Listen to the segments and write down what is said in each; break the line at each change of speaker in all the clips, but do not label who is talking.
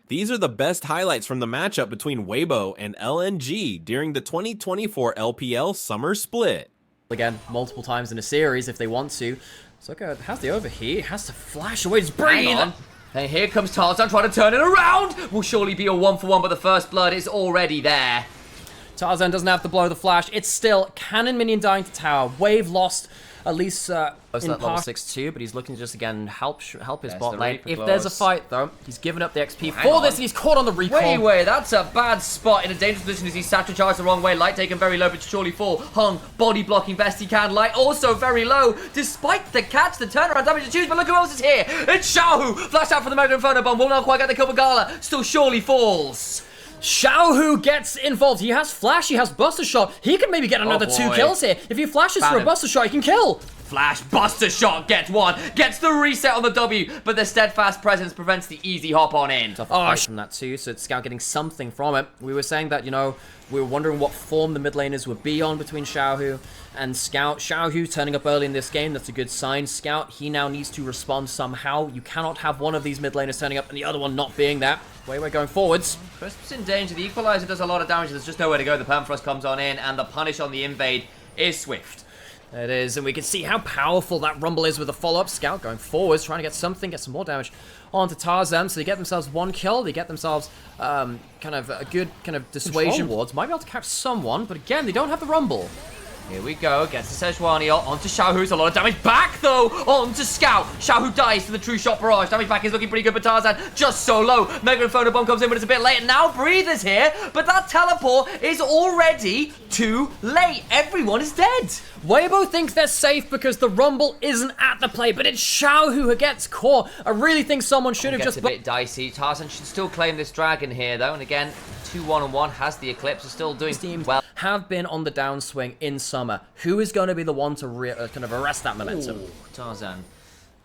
These are the best highlights from the matchup between Weibo and LNG during the 2024 LPL Summer Split.
Again, multiple times in a series if they want to. Zucker has the overheat, has to flash away his brain.
And here comes Tarzan trying to turn it around. Will surely be a 1-for-1, but the first blood is already there.
Tarzan doesn't have to blow the flash. It's still cannon minion dying to tower. Wave lost at least
Close to that level 6-2, but he's looking to just again help his bot lane.
If there's a fight though, he's given up the XP for this and he's caught on the recall.
Wait, that's a bad spot in a dangerous position as he's satchel charged the wrong way. Light taken very low, but surely fall. Hung, body blocking best he can. Light also very low, despite the catch, the turnaround damage to choose, but look who else is here. It's Xiaohu, flash out for the Mega Inferno Bomb, will not quite get the kill, but Gala still surely falls.
Xiaohu gets involved. He has flash, he has Buster Shot. He can maybe get another 2 kills here. If he flashes for a Buster Shot, he can kill.
Flash, Buster Shot, gets one, gets the reset on the W, but the steadfast presence prevents the easy hop on in.
Oh, from that too, so it's Scout getting something from it. We were saying that, you know, we were wondering what form the mid laners would be on between Xiaohu and Scout. Xiaohu turning up early in this game, that's a good sign. Scout, he now needs to respond somehow. You cannot have one of these mid laners turning up and the other one not being there. We're going forwards.
Crisp's in danger, the Equalizer does a lot of damage, there's just nowhere to go. The Permafrost comes on in, and the punish on the invade is swift.
There it is, and we can see how powerful that Rumble is with the follow-up. Scout going forwards, trying to get something, get some more damage onto Tarzan. So they get themselves 1 kill, they get themselves kind of a good kind of dissuasion wards. Might be able to catch someone, but again, they don't have the Rumble.
Here we go, gets the Sejuani onto Xiaohu's a lot of damage back though, onto Scout. Xiaohu dies to the True Shot Barrage. Damage back is looking pretty good, but Tarzan just so low. Mega Inferno Bomb comes in, but it's a bit late. And now Breathe is here, but that teleport is already too late. Everyone is dead.
Weibo thinks they're safe because the Rumble isn't at the play, but it's Xiaohu who gets caught. I really think someone should have just...
It's a bit dicey. Tarzan should still claim this dragon here though, and again, 2-1-1 has the Eclipse, is still doing well.
Have been on the downswing in summer. Who is going to be the one to kind of arrest that momentum?
Ooh, Tarzan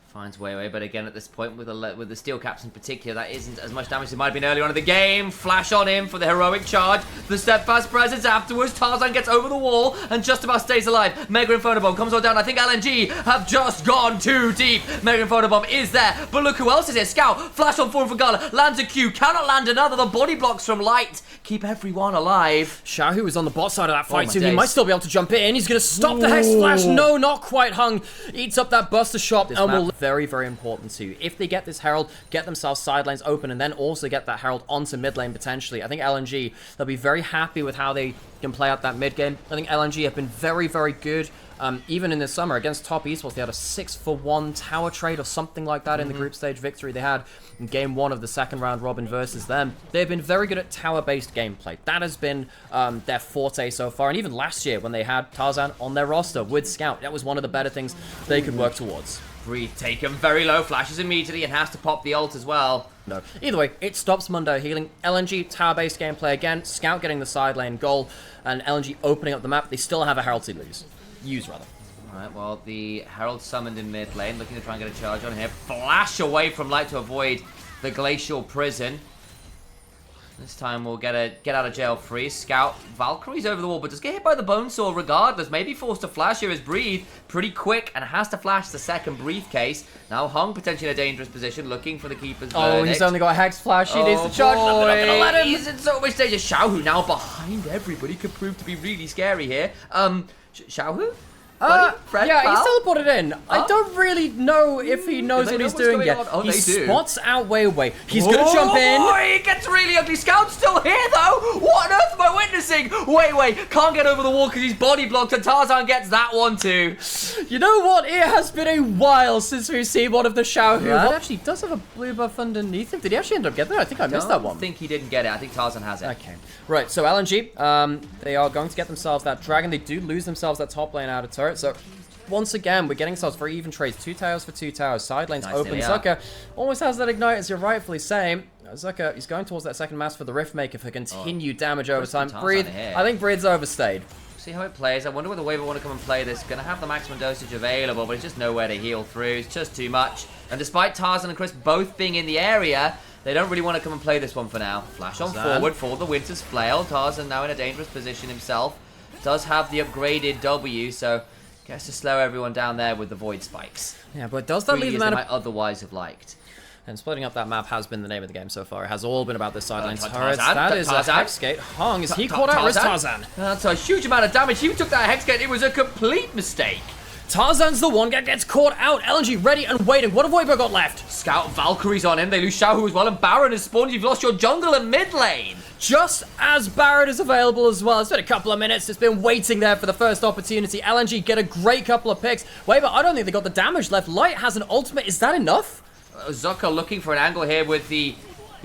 finds Weibo, but again at this point with the steel caps in particular, that isn't as much damage as it might have been earlier on in the game. Flash on him for the heroic charge. The steadfast presence afterwards. Tarzan gets over the wall and just about stays alive. Mega Inferno Bomb comes on down. I think LNG have just gone too deep. Mega Inferno Bomb is there, but look who else is here. Scout, flash on forward for Gala, lands a Q, cannot land another. The body blocks from Light keep everyone alive.
Xiaohu is on the bot side of that fight too. He might still be able to jump in. He's going to stop the Hex Flash. No, not quite. Hung eats up that Buster Shot and will... Very, very important too. If they get this Herald, get themselves side lanes open, and then also get that Herald onto mid lane potentially, I think LNG, they'll be very happy with how they can play out that mid game. I think LNG have been very, very good. Even in this summer against top esports, they had a 6-for-1 tower trade or something like that in the group stage victory they had in game 1 of the second round robin versus them. They've been very good at tower-based gameplay. That has been their forte so far. And even last year when they had Tarzan on their roster with Scout, that was one of the better things they could work towards.
Breathe taken very low, flashes immediately and has to pop the ult as well.
No. Either way, it stops Mundo healing. LNG tower-based gameplay again. Scout getting the side lane goal and LNG opening up the map. They still have a Herald to lose. Use rather.
Alright, well, the Herald summoned in mid lane, looking to try and get a charge on here. Flash away from Light to avoid the Glacial Prison. This time we'll get out of jail free. Scout, Valkyrie's over the wall, but does get hit by the Bonesaw regardless. Maybe forced to flash here as Breathe. Pretty quick and has to flash the second briefcase. Now Hung potentially in a dangerous position, looking for the keeper's verdict.
He's only got a Hex Flash. He needs to charge. They're not going to let him.
He's in so much danger. Xiaohu now behind everybody could prove to be really scary here. Xiaohu?
Yeah, he's teleported in. I don't really know if he knows what he's doing yet. He spots out Weibo. He's going to jump in.
He gets really ugly. Scout's still here, though. What on earth am I witnessing? Weibo can't get over the wall because he's body blocked, and Tarzan gets that one, too.
You know what? It has been a while since we've seen one of the Xiaohu. That actually does have a blue buff underneath him. Did he actually end up getting it? I think I missed that one.
I think he didn't get it. I think Tarzan has it.
Okay. Right, so LNG, they are going to get themselves that dragon. They do lose themselves that top lane out of turret, so... Once again, we're getting ourselves very even trades. 2 towers for 2 towers. Side lanes open. Zucker almost has that ignite, as you're rightfully saying. Zucker, he's going towards that second mass for the Rift Maker for continued damage over time. Breathe. I think Breathe's overstayed.
See how it plays. I wonder whether Weibo want to come and play this. Going to have the maximum dosage available, but it's just nowhere to heal through. It's just too much. And despite Tarzan and Chris both being in the area, they don't really want to come and play this one for now. Flash on forward for the Winter's Flail. Tarzan now in a dangerous position himself. Does have the upgraded W, so... Gets to slow everyone down there with the Void Spikes.
Yeah, but does that leave them out of...
I otherwise have liked.
And splitting up that map has been the name of the game so far. It has all been about the sideline turrets.
Tarzan?
That is a
Tarzan?
Hexgate. Hung, is he caught out or is Tarzan?
That's a huge amount of damage. He took that Hexgate. It was a complete mistake.
Tarzan's the one that gets caught out. LNG ready and waiting. What have Weibo got left?
Scout Valkyries on him. They lose Xiaohu as well, and Baron has spawned. You've lost your jungle and mid lane.
Just as Barrett is available as well. It's been a couple of minutes. It's been waiting there for the first opportunity. LNG get a great couple of picks. Weibo, I don't think they got the damage left. Light has an ultimate. Is that enough?
Zucker looking for an angle here with the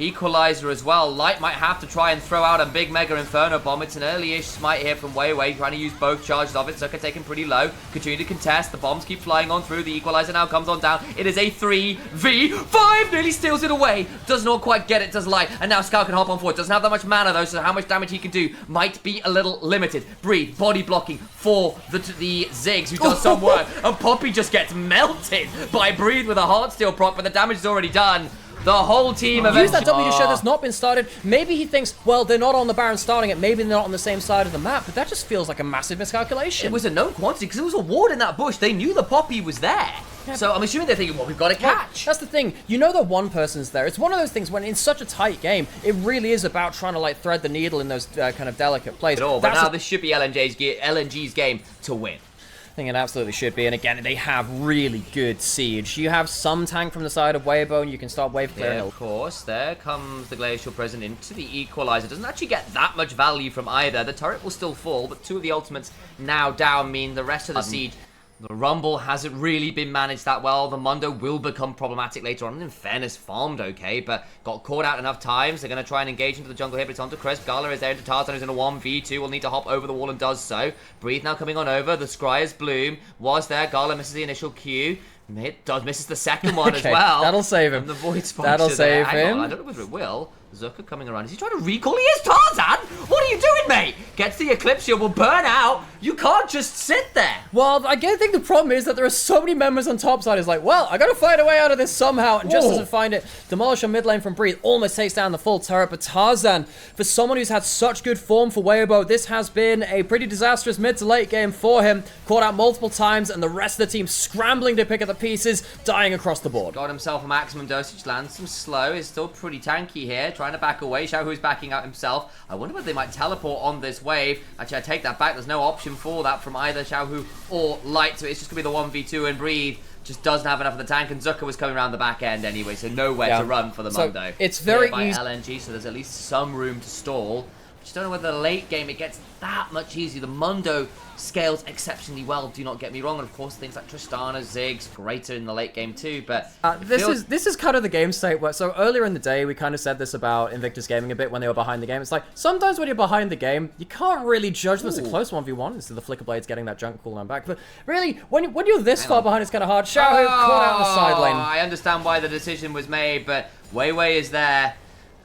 Equalizer as well. Light might have to try and throw out a big Mega Inferno Bomb. It's an early-ish smite here from Weiwei, trying to use both charges of it. Zucker taken pretty low. Continue to contest. The bombs keep flying on through. The Equalizer now comes on down. It is a 3v5. Nearly steals it away. Does not quite get it, does Light. And now Scout can hop on forward. Doesn't have that much mana though, so how much damage he can do might be a little limited. Breathe, body blocking for the Ziggs, who does some work. And Poppy just gets melted by Breathe with a Heartsteel proc, but the damage is already done. The whole team eventually...
Use that W show that's not been started. Maybe he thinks, well, they're not on the Baron starting it. Maybe they're not on the same side of the map. But that just feels like a massive miscalculation.
It was a known quantity because there was a ward in that bush. They knew the Poppy was there. Yeah. So I'm assuming they're thinking, well, we've got to catch.
That's the thing. You know that one person's there. It's one of those things when in such a tight game, it really is about trying to like thread the needle in those kind of delicate plays.
But now this should be LNG's game to win.
I think it absolutely should be, and again, they have really good siege. You have some tank from the side of Weibo, and you can start wave clearing.
Yeah, of course. There comes the Glacial Prison into the Equalizer. Doesn't actually get that much value from either. The turret will still fall, but 2 of the ultimates now down mean the rest of the siege... The Rumble hasn't really been managed that well. The Mundo will become problematic later on. In fairness, farmed okay, but got caught out enough times. They're going to try and engage into the jungle here, but it's onto Crisp. Gala is there into Tarzan, who's in a 1v2. Will need to hop over the wall and does so. Breathe now coming on over. The Scryer's Bloom was there. Gala misses the initial Q. Misses the second one as well.
That'll save him.
And the Void Sponge
That'll save him.
I don't know whether it will. Zucker coming around. Is he trying to recall? He is Tarzan! What are you doing, mate? Gets the Eclipse Shield, will burn out. You can't just sit there.
Well, I think the problem is that there are so many members on top side. It's like, well, I gotta find a way out of this somehow, and just doesn't find it. Demolish on mid lane from Breathe almost takes down the full turret, but Tarzan, for someone who's had such good form for Weibo, this has been a pretty disastrous mid to late game for him. Caught out multiple times, and the rest of the team scrambling to pick up the pieces, dying across the board.
Got himself a maximum dosage, lands some slow, is still pretty tanky here, trying to back away. Xiaohu's backing out himself. I wonder whether they might teleport on this wave. Actually, I take that back. There's no option for that from either Xiaohu or Light, so it's just going to be the 1v2, and Breathe just doesn't have enough of the tank, and Zucker was coming around the back end anyway, so nowhere to run for the Mundo.
It's very
easy. LNG, so there's at least some room to stall. Just don't know whether the late game it gets that much easier. The Mundo scales exceptionally well, do not get me wrong, and of course things like Tristana, Ziggs, greater in the late game too, but
this is kind of the game state where, so earlier in the day we kind of said this about Invictus Gaming a bit when they were behind the game. It's like, sometimes when you're behind the game, you can't really judge them as a close 1v1, instead the Flicker Blades getting that junk cooldown back, but really, when you're this far behind, it's kind of hard. Xiaohu caught out on the side lane.
I understand why the decision was made, but Weiwei is there.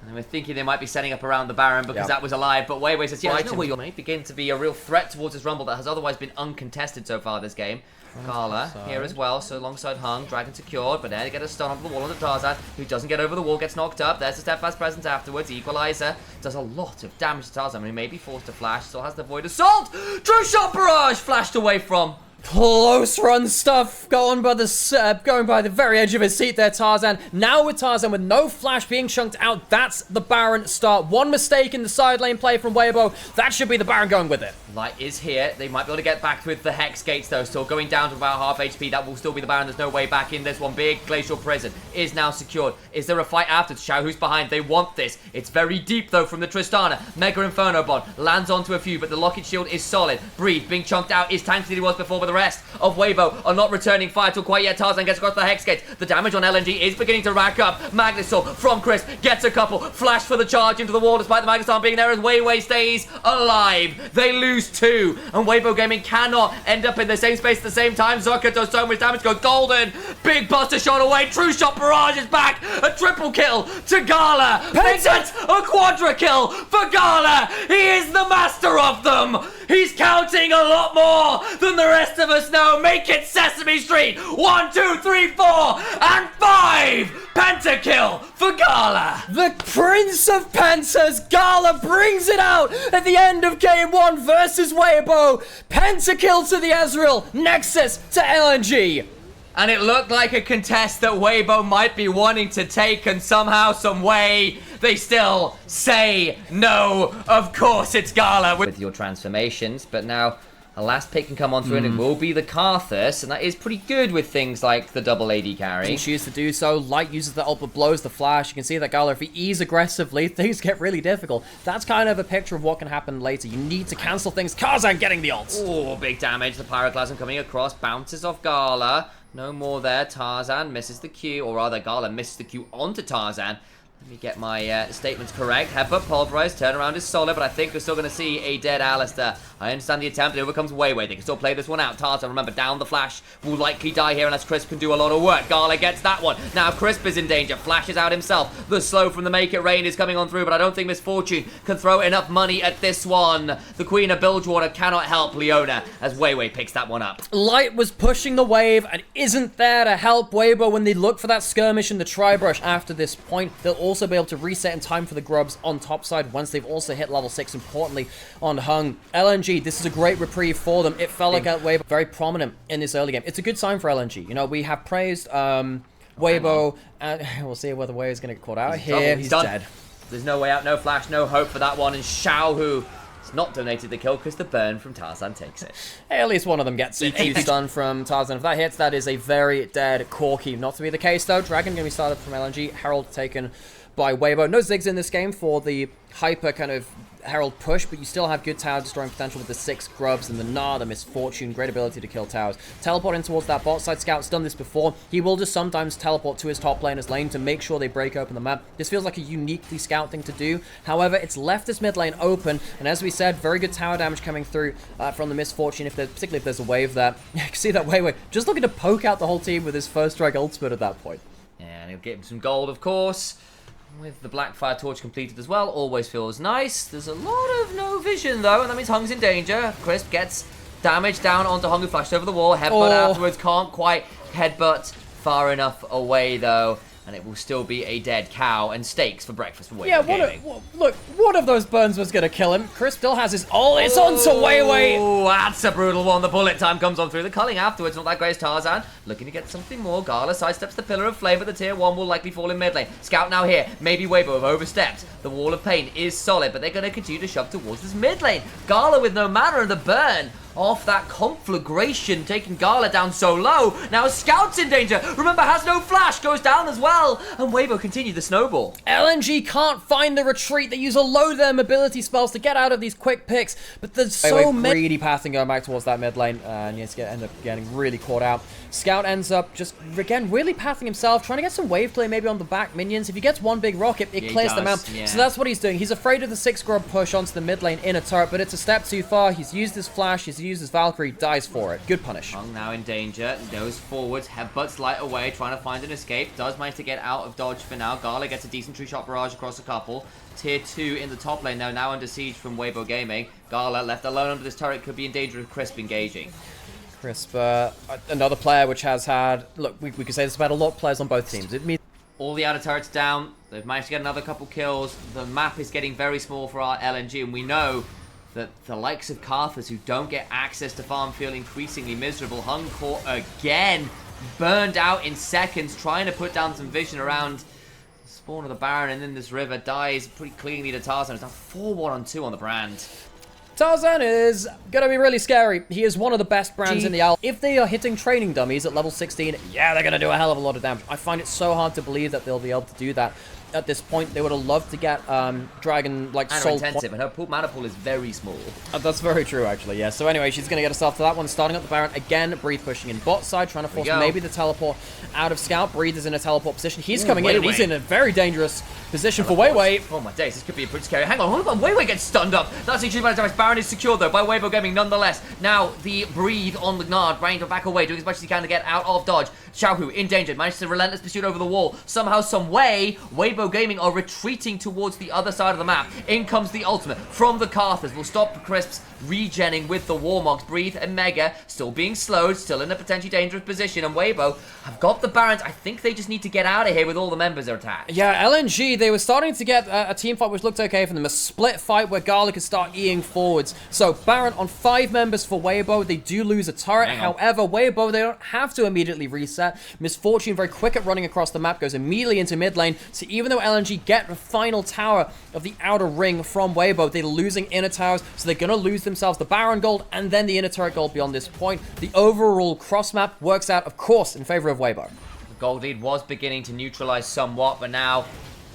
And we're thinking they might be setting up around the Baron because that was alive, but Weiwei says, yeah, you may begin to be a real threat towards this Rumble that has otherwise been uncontested so far this game. Gala here as well, so alongside Hung, Dragon secured, but there they get a stun onto the wall onto Tarzan, who doesn't get over the wall, gets knocked up. There's a steadfast presence afterwards. Equalizer does a lot of damage to Tarzan. He may be forced to flash, still has the Void Assault. True Shot Barrage flashed away from.
Close run stuff going by the very edge of his seat there, Tarzan. Now with Tarzan with no flash being chunked out, that's the Baron start. One mistake in the side lane play from Weibo. That should be the Baron going with it.
Light is here. They might be able to get back with the Hex Gates though. Still going down to about half HP. That will still be the Baron. There's no way back in this one. Big Glacial Prison is now secured. Is there a fight after? Xiaohu's behind. They want this. It's very deep though from the Tristana. Mega Inferno Bond lands onto a few, but the Locket Shield is solid. Breathe being chunked out is tanky than he was before, but the rest of Weibo are not returning fire till quite yet. Tarzan gets across the Hex Gate. The damage on LNG is beginning to rack up. Magnesaur from Chris gets a couple. Flash for the charge into the wall despite the Magnesaur being there as Weiwei stays alive. They lose 2, and Weibo Gaming cannot end up in the same space at the same time. Zucker does so much damage, goes golden. Big buster shot away. True Shot Barrage is back. A triple kill to Gala. Makes it a quadra kill for Gala. He is the master of them. He's counting a lot more than the rest of us know. Make it Sesame Street. 1, 2, 3, 4, and 5. Pentakill for Gala.
The Prince of Pentas, Gala, brings it out at the end of Game 1 versus Weibo. Pentakill to the Ezreal, Nexus to LNG.
And it looked like a contest that Weibo might be wanting to take, and somehow, some way, they still say no. Of course it's Gala with your transformations, but now a last pick can come on through and it will be the Karthus, and that is pretty good with things like the double AD carry.
She used to do so. Light uses the ult but blows the flash. You can see that Gala, if he E's aggressively, things get really difficult. That's kind of a picture of what can happen later. You need to cancel things. Tarzan getting the ult.
Oh, big damage. The Pyroclasm coming across, bounces off Gala. No more there. Tarzan misses the Q, or rather Gala misses the Q onto Tarzan. Let me get my statements correct. Headbutt, pulverize, turnaround is solid, but I think we're still going to see a dead Alistair. I understand the attempt. It overcomes Weiwei. They can still play this one out. Tarzan, remember, down the flash. Will likely die here unless Crisp can do a lot of work. Gala gets that one. Now Crisp is in danger. Flashes out himself. The slow from the Make It Rain is coming on through, but I don't think Misfortune can throw enough money at this one. The Queen of Bilgewater cannot help Leona as Weiwei picks that one up.
Light was pushing the wave and isn't there to help Weibo when they look for that skirmish in the Tri-Brush. After this point, they'll also be able to reset in time for the grubs on top side once they've also hit level 6, importantly, on Hung. LNG, this is a great reprieve for them. It felt like Weibo very prominent in this early game. It's a good sign for LNG. You know, we have praised Weibo, and we'll see whether Weibo's going to get caught out here. He's dead.
There's no way out, no flash, no hope for that one, and Xiao, who has not donated the kill because the burn from Tarzan takes it.
Hey, at least one of them gets it. 8 stun from Tarzan. If that hits, that is a very dead Corki. Not to be the case, though. Dragon going to be started from LNG. Herald taken by Weibo. No Ziggs in this game for the hyper kind of Herald push, but you still have good tower destroying potential with the 6 grubs and the Gnar, the Misfortune, great ability to kill towers. Teleport in towards that bot side. Scout's done this before. He will just sometimes teleport to his top laner's lane to make sure they break open the map. This feels like a uniquely Scout thing to do. However, it's left this mid lane open, and as we said, very good tower damage coming through from the Misfortune, particularly if there's a wave there. You can see that Weiwei just looking to poke out the whole team with his first strike ultimate at that point.
And he'll get him some gold, of course. With the Blackfire Torch completed as well, always feels nice. There's a lot of no vision though, and that means Hung's in danger. Crisp gets damage down onto Hung, who flashed over the wall. Headbutt afterwards, can't quite headbutt far enough away though. And it will still be a dead cow and steaks for breakfast for Weibo Gaming.
Look, one of those burns was going to kill him. Chris still has his... Oh, it's on to Weiwei.
Oh, that's a brutal one. The bullet time comes on through. The culling afterwards, not that great as Tarzan. Looking to get something more. Gala sidesteps the Pillar of Flame, but the tier 1 will likely fall in mid lane. Scout now here. Maybe Weibo have overstepped. The Wall of Pain is solid, but they're going to continue to shove towards this mid lane. Gala with no mana and the burn off that conflagration, taking Gala down so low. Now Scout's in danger. Remember, has no flash, goes down as well. And Weibo continue the snowball.
LNG can't find the retreat. They use a load of their mobility spells to get out of these quick picks, but there's so many greedy pathing going back towards that mid lane, and yes, end up getting really caught out. Scout ends up just, again, really pathing himself, trying to get some wave play maybe on the back minions. If he gets one big rocket, it clears them out. Yeah. So that's what he's doing. He's afraid of the 6 grub push onto the mid lane in a turret, but it's a step too far. He's used his flash, he's used his Valkyrie, dies for it. Good punish.
Hung now in danger, goes forwards, headbutts Light away, trying to find an escape. Does manage to get out of dodge for now. Gala gets a decent tree shot barrage across a couple. Tier 2 in the top lane now under siege from Weibo Gaming. Gala left alone under this turret, could be in danger of Crisp engaging.
Crisp, another player which has had... Look, we could say this about a lot of players on both teams. It means
all the outer turrets down. They've managed to get another couple kills. The map is getting very small for our LNG, and we know that the likes of Karthus, who don't get access to farm, feel increasingly miserable. Hung caught again, burned out in seconds, trying to put down some vision around the spawn of the Baron, and then this river dies pretty cleanly to Tarzan. It's now 4-1-2 on the brand.
Tarzan is going to be really scary. He is one of the best brands in the Owl. If they are hitting training dummies at level 16, yeah, they're going to do a hell of a lot of damage. I find it so hard to believe that they'll be able to do that. At this point, they would have loved to get Dragon, like, soul
intensive, and her mana pool is very small.
That's very true, actually, yeah. So anyway, she's going to get herself to that one, starting up the Baron. Again, Breathe pushing in bot side, trying to force maybe the teleport out of Scout. Breathe is in a teleport position. He's coming in, and he's in a very dangerous position for Weiwei.
Oh my days, this could be a pretty scary. Hang on, hold on, Weiwei gets stunned up. That's a huge amount of damage. Baron is secured, though, by Weibo Gaming nonetheless. Now, the Breathe on the Gnard, trying to back away, doing as much as he can to get out of dodge. Xiaohu in danger, manages to relentless pursuit over the wall. Somehow, some way, Weibo Weibo Gaming are retreating towards the other side of the map. In comes the ultimate from the Carthers. Will stop Crisp's regenning with the Warmogs. Breathe and Mega still being slowed, still in a potentially dangerous position. And Weibo have got the Barons. I think they just need to get out of here with all the members are attacked.
Yeah, LNG, they were starting to get a team fight which looked okay for them. A split fight where Gala could start eating forwards. So Baron on 5 members for Weibo. They do lose a turret. However, Weibo, they don't have to immediately reset. Misfortune, very quick at running across the map, goes immediately into mid lane. So even though LNG get the final tower of the outer ring from Weibo, they're losing inner towers. So they're going to lose themselves the Baron gold and then the inner turret gold beyond this point. The overall cross map works out, of course, in favor of Weibo.
The gold lead was beginning to neutralize somewhat, but now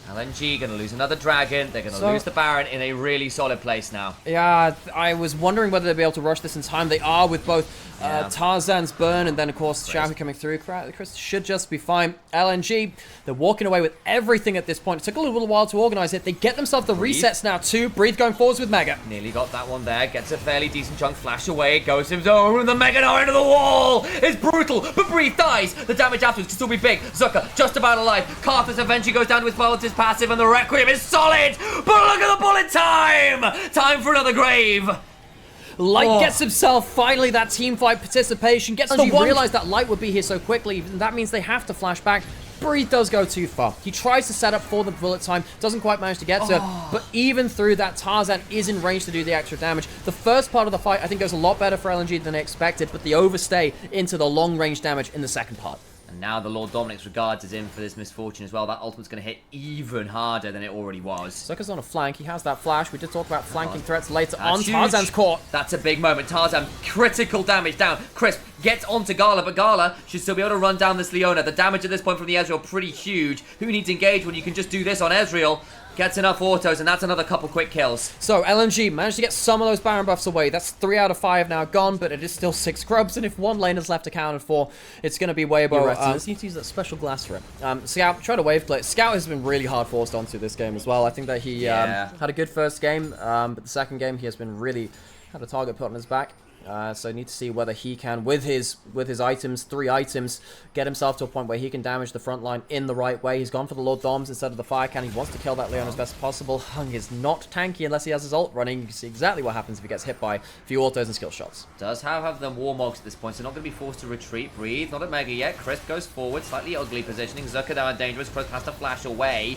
LNG going to lose another dragon. They're going to lose the Baron in a really solid place now.
Yeah, I was wondering whether they'd be able to rush this in time. They are with both Tarzan's burn and then, of course, Xiaohu coming through. Chris should just be fine. LNG, they're walking away with everything at this point. It took a little while to organize it. They get themselves the resets now, too. Breathe going forwards with Mega.
Nearly got that one there. Gets a fairly decent chunk. Flash away. Goes to his own. And the Mega into the wall. It's brutal, but Breathe dies. The damage afterwards can still be big. Zucker just about alive. Carthus eventually goes down to his piloted passive, and the Requiem is solid. But look at the bullet time. Time for another grave.
Light gets himself finally that team fight participation. Gets the one. Realized that Light would be here so quickly. That means they have to flash back. Breathe does go too far. He tries to set up for the bullet time, doesn't quite manage to get to it, but even through that, Tarzan is in range to do the extra damage. The first part of the fight, I think, goes a lot better for LNG than they expected, but the overstay into the long-range damage in the second part.
And now the Lord Dominic's regards is in for this misfortune as well. That ultimate's going to hit even harder than it already was.
Zucker's on a flank. He has that flash. We did talk about flanking threats later on. Huge. Tarzan's caught.
That's a big moment. Tarzan, critical damage down. Crisp gets onto Gala, but Gala should still be able to run down this Leona. The damage at this point from the Ezreal pretty huge. Who needs to engage when you can just do this on Ezreal? Gets enough autos, and that's another couple quick kills.
So, LNG managed to get some of those Baron buffs away. That's 3 out of 5 now gone, but it is still 6 grubs, and if one lane is left accounted for, it's going to be Weibo. Need to use that special glass for it. Scout, try to wave play. Scout has been really hard forced onto this game as well. I think that he had a good first game, but the second game he has been really had a target put on his back. So need to see whether he can, with his items, 3 items, get himself to a point where he can damage the front line in the right way. He's gone for the Lord Doms instead of the Fire Cannon. He wants to kill that Leon as best as possible. Hung is not tanky unless he has his ult running. You can see exactly what happens if he gets hit by a few autos and skill shots.
Does have them Warmogs at this point, so not going to be forced to retreat. Breathe, not at Mega yet. Crisp goes forward, slightly ugly positioning. Zucker now dangerous. Crisp has to flash away.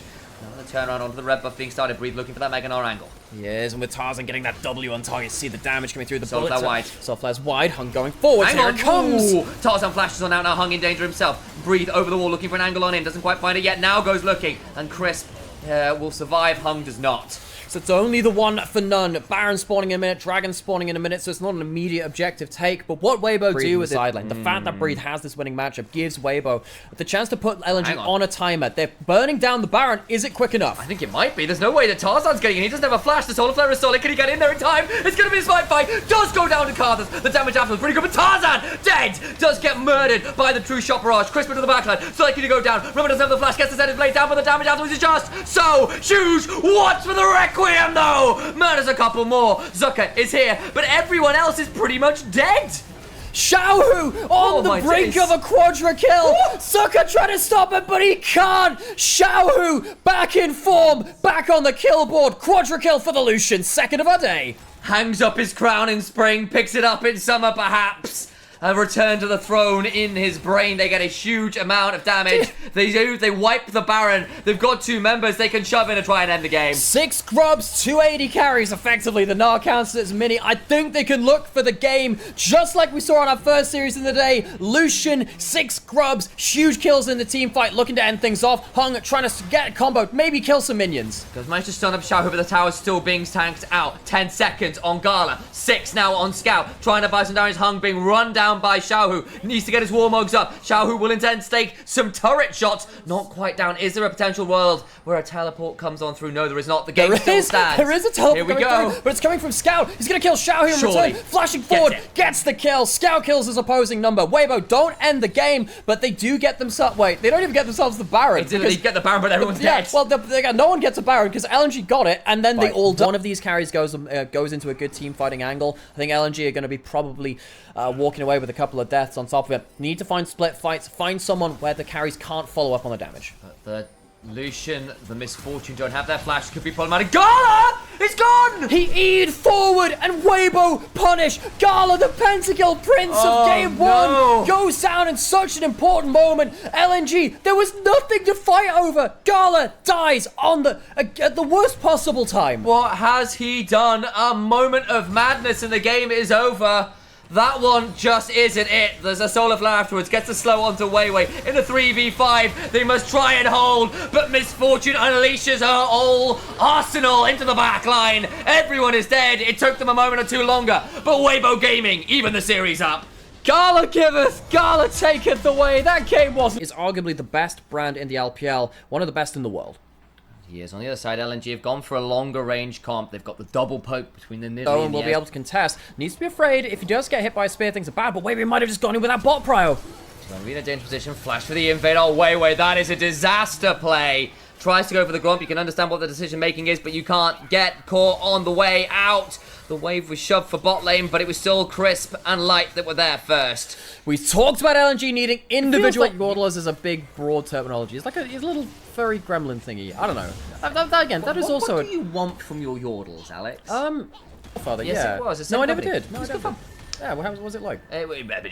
Another turnaround onto the red buff being started. Breathe looking for that Mega Gnar angle.
He is, and with Tarzan getting that W on target, see the damage coming through the bullet.
Soulflare wide.
Soulflare's wide, Hung going forward. Here it comes!
Ooh, Tarzan flashes on out, now Hung in danger himself. Breathe over the wall looking for an angle on in, doesn't quite find it yet, now goes looking. And Crisp will survive, Hung does not.
So it's only the one for none. Baron spawning in a minute, Dragon spawning in a minute, so it's not an immediate objective take. But what Weibo do with sideline, the fact that Breathe has this winning matchup gives Weibo the chance to put LNG on a timer. They're burning down the Baron. Is it quick enough?
I think it might be. There's no way that Tarzan's getting in. He doesn't have a flash. The Solar Flare is solid. Can he get in there in time? It's going to be a smite fight. Does go down to Carthus. The damage afterwards pretty good, but Tarzan dead. Does get murdered by the true shot barrage. Crisp into the backline. So likely to go down. Remember doesn't have the flash. Gets the set blade down, but the damage afterwards is just so huge. What's for the Requiem though? Murders a couple more. Zucker is here, but everyone else is pretty much dead.
Xiaohu on the brink of a quadra kill. Zucker trying to stop it, but he can't. Xiaohu back in form, back on the kill board. Quadra kill for the Lucian, second of our day.
Hangs up his crown in spring, picks it up in summer perhaps. A return to the throne in his brain. They get a huge amount of damage. They wipe the Baron. They've got 2 members they can shove in to try and end the game.
6 grubs, 280 carries effectively. The Gnar counts as mini. I think they can look for the game just like we saw on our first series in the day. Lucian, 6 grubs, huge kills in the team fight, looking to end things off. Hung trying to get a combo, maybe kill some minions.
Does manage to stun up Xiaohu, but the tower's still being tanked out. 10 seconds on Gala, 6 now on Scout. Trying to buy some damage. Hung being run down by Xiaohu. Needs to get his Warmogs up. Xiaohu will intend stake some turret shots. Not quite down. Is there a potential world where a teleport comes on through? No, there is not. The game still stands.
There is a teleport
Here we go.
through, but it's coming from Scout. He's going to kill Xiaohu in return. Flashing forward, gets the kill. Scout kills his opposing number. Weibo don't end the game, but they do get themselves... Wait, they don't even get themselves the Baron.
They get the Baron, but everyone's dead.
Well, no one gets a Baron because LNG got it, and then they all... One of these carries goes into a good team fighting angle. I think LNG are going to be probably walking away with a couple of deaths on top of it. Need to find split fights, find someone where the carries can't follow up on the damage.
The Lucian, the Misfortune don't have their flash. Could be problematic. Gala! It's gone!
He E'd forward, and Weibo punish. Gala, the pentakill prince of game one, goes down in such an important moment. LNG, there was nothing to fight over. Gala dies on at the worst possible time.
What has he done? A moment of madness and the game is over. That one just isn't it. There's a solar flare afterwards. Gets a slow onto Weiwei in a 3v5. They must try and hold, but Misfortune unleashes her whole arsenal into the back line. Everyone is dead. It took them a moment or two longer, but Weibo Gaming even the series up.
Gala giveth, Gala taketh away. That game is arguably the best brand in the LPL, one of the best in the world.
He is. On the other side, LNG have gone for a longer range comp. They've got the double poke between the mid
and will be able to contest. Needs to be afraid. If he does get hit by a spear, things are bad, but Weiwei might have just gone in with that bot prio.
He's going to be in a dangerous position. Flash for the invade. Oh, Weiwei, that is a disaster play. Tries to go for the grump. You can understand what the decision making is, but you can't get caught on the way out. The wave was shoved for bot lane, but it was still Crisp and Light that were there first.
We talked about LNG needing individual yodelers as a big, broad terminology. It's like a little furry gremlin thingy. I don't know. That is also.
What do you want from your yodels, Alex?
Father,
yes,
yeah.
it was.
No, I never did. No, I never did. Yeah, well, how was it like?
It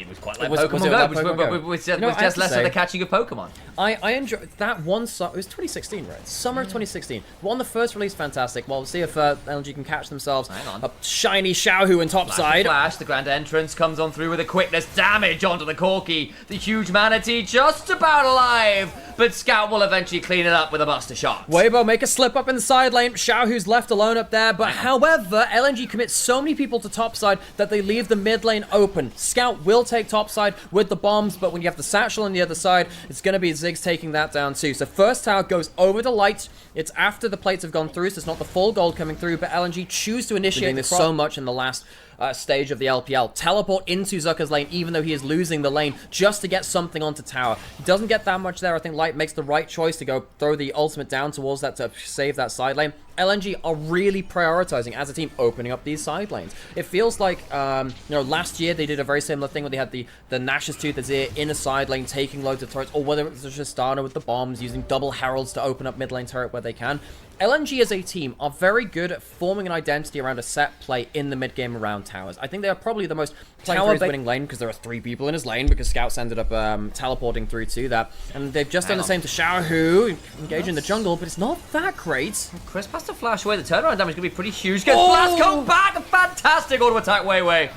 was quite like
Was
Pokemon
it
Go,
like
which
Pokemon Go?
was just less of the catching of Pokemon.
I enjoyed that one. It was 2016, right? Summer 2016. One, the first release, fantastic. Well, we'll see if LNG can catch themselves.
Hang on.
A shiny Xiaohu in topside.
Flash, the grand entrance comes on through with a quickness damage onto the Corki. The huge manatee just about alive, but Scout will eventually clean it up with a buster shot.
Weibo make a slip up in the side lane. Xiaohu's left alone up there, but however, LNG commits so many people to topside that they leave the mid lane open. Scout will take topside with the bombs, but when you have the satchel on the other side, it's going to be Ziggs taking that down too. So first tower goes over the Light. It's after the plates have gone through, so it's not the full gold coming through, but LNG choose to initiate this so much in the last stage of the LPL. Teleport into Zucker's lane, even though he is losing the lane, just to get something onto tower. He doesn't get that much there. I think Light makes the right choice to go throw the ultimate down towards that to save that side lane. LNG are really prioritizing as a team opening up these side lanes. It feels like, last year they did a very similar thing where they had the Nash's Tooth Azir in a side lane taking loads of turrets, or whether it was just Tristana with the bombs using double heralds to open up mid lane turret where they can. LNG as a team are very good at forming an identity around a set play in the mid game around towers. I think they are probably the most tower-based winning lane because there are 3 people in his lane because Scouts ended up teleporting through to that. And they've just done the same to Xiaohu, engaging the jungle, but it's not that great.
Crisp has to flash away. The turnaround damage is going to be pretty huge. Gets blast come back. A fantastic auto attack Weiwei.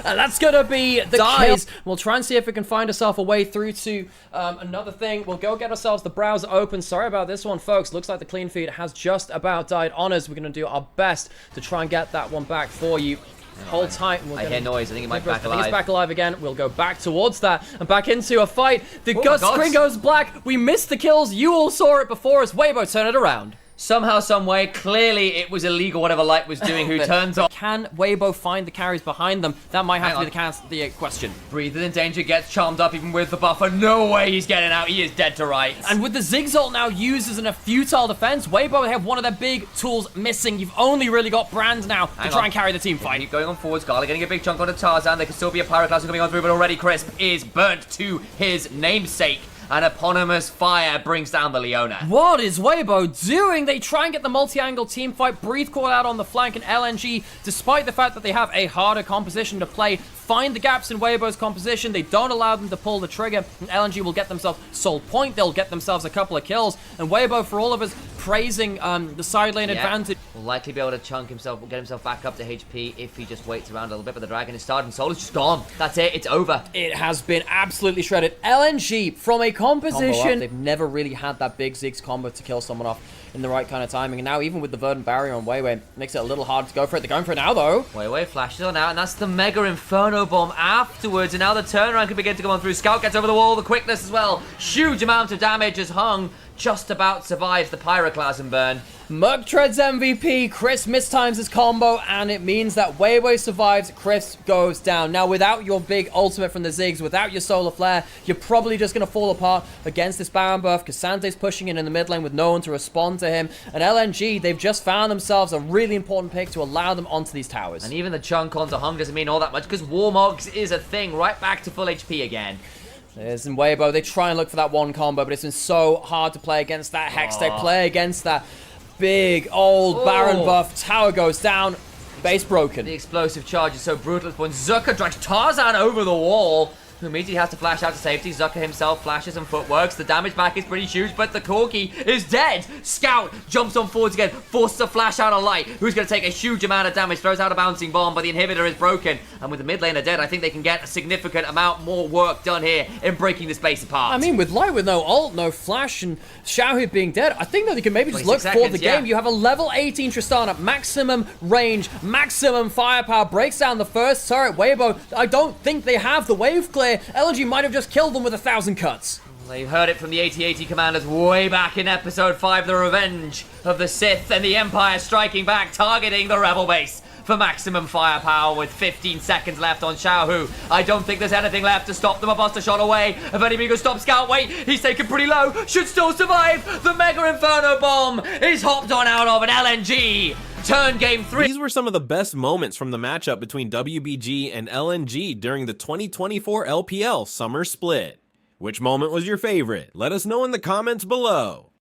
And that's going to be the kill. We'll try and see if we can find ourselves a way through to another thing. We'll go get ourselves the browser open. Sorry about this one, folks. Looks like the clean feed has just about died on us. We're going to do our best to try and get that one back for you. Hold tight. And
I hear noise. I think it might be back alive.
I think it's back alive again. We'll go back towards that and back into a fight. The screen goes black. We missed the kills. You all saw it before us. Weibo, turn it around.
Somehow, someway, clearly it was illegal whatever Light was doing, who turns off.
Can Weibo find the carries behind them? That might have to be the question.
Breathed in danger, gets charmed up even with the buffer. No way he's getting out. He is dead to rights.
And with the Ziggs ult now used as in a futile defense, Weibo have one of their big tools missing. You've only really got Brand now to try and carry the team fight.
Keep going on forwards. Gala getting a big chunk onto Tarzan. There can still be a Pyroclasm coming on through, but already Crisp is burnt to his namesake. An eponymous fire brings down the Leona.
What is Weibo doing? They try and get the multi-angle team fight. Breathe call out on the flank, and LNG, despite the fact that they have a harder composition to play, find the gaps in Weibo's composition. They don't allow them to pull the trigger, and LNG will get themselves soul point. They'll get themselves a couple of kills, and Weibo, for all of us praising the side lane advantage,
will likely be able to get himself back up to HP if he just waits around a little bit. But the dragon is started, and Soul is just gone. That's it. It's over.
It has been absolutely shredded. LNG from a composition. They've never really had that big Ziggs combo to kill someone off in the right kind of timing. And now even with the Verdant Barrier on Weiwei, makes it a little hard to go for it. They're going for it now, though.
Weiwei flashes on out, and that's the Mega Inferno Bomb afterwards. And now the turnaround can begin to come on through. Scout gets over the wall, the quickness as well. Huge amount of damage as Hung just about survives the Pyroclasm burn.
Merc Treads MVP, Chris mistimes his combo, and it means that Weiwei survives, Chris goes down. Now, without your big ultimate from the Ziggs, without your Solar Flare, you're probably just going to fall apart against this Baron buff. Casante's pushing in the mid lane with no one to respond to him. And LNG, they've just found themselves a really important pick to allow them onto these towers.
And even the chunk onto Hung doesn't mean all that much, because Warmogs is a thing, right back to full HP again.
There's in Weibo. They try and look for that one combo, but it's been so hard to play against that Hex. They play against that big old Baron buff. Tower goes down. Base broken.
The explosive charge is so brutal at this point. Zucker drags Tarzan over the wall, who immediately has to flash out to safety. Zucker himself flashes and footworks. The damage back is pretty huge, but the Corki is dead. Scout jumps on forwards again, forces a flash out of Light, who's going to take a huge amount of damage, throws out a bouncing bomb, but the inhibitor is broken. And with the mid laner dead, I think they can get a significant amount more work done here in breaking this base apart.
I mean, with Light, with no ult, no flash, and Xiaohu being dead, I think that they can maybe just look for the game. You have a level 18 Tristana, maximum range, maximum firepower, breaks down the first turret. Weibo, I don't think they have the wave clear. LNG might have just killed them with 1,000 cuts.
They heard it from the 8080 commanders way back in episode 5, the revenge of the Sith and the Empire striking back, targeting the Rebel base for maximum firepower with 15 seconds left on Xiaohu. I don't think there's anything left to stop them. A buster shot away. If anybody could stop Scout, wait, he's taken pretty low, should still survive. The Mega Inferno bomb is hopped on out of an LNG. Turn game 3.
These were some of the best moments from the matchup between WBG and LNG during the 2024 LPL Summer Split. Which moment was your favorite? Let us know in the comments below.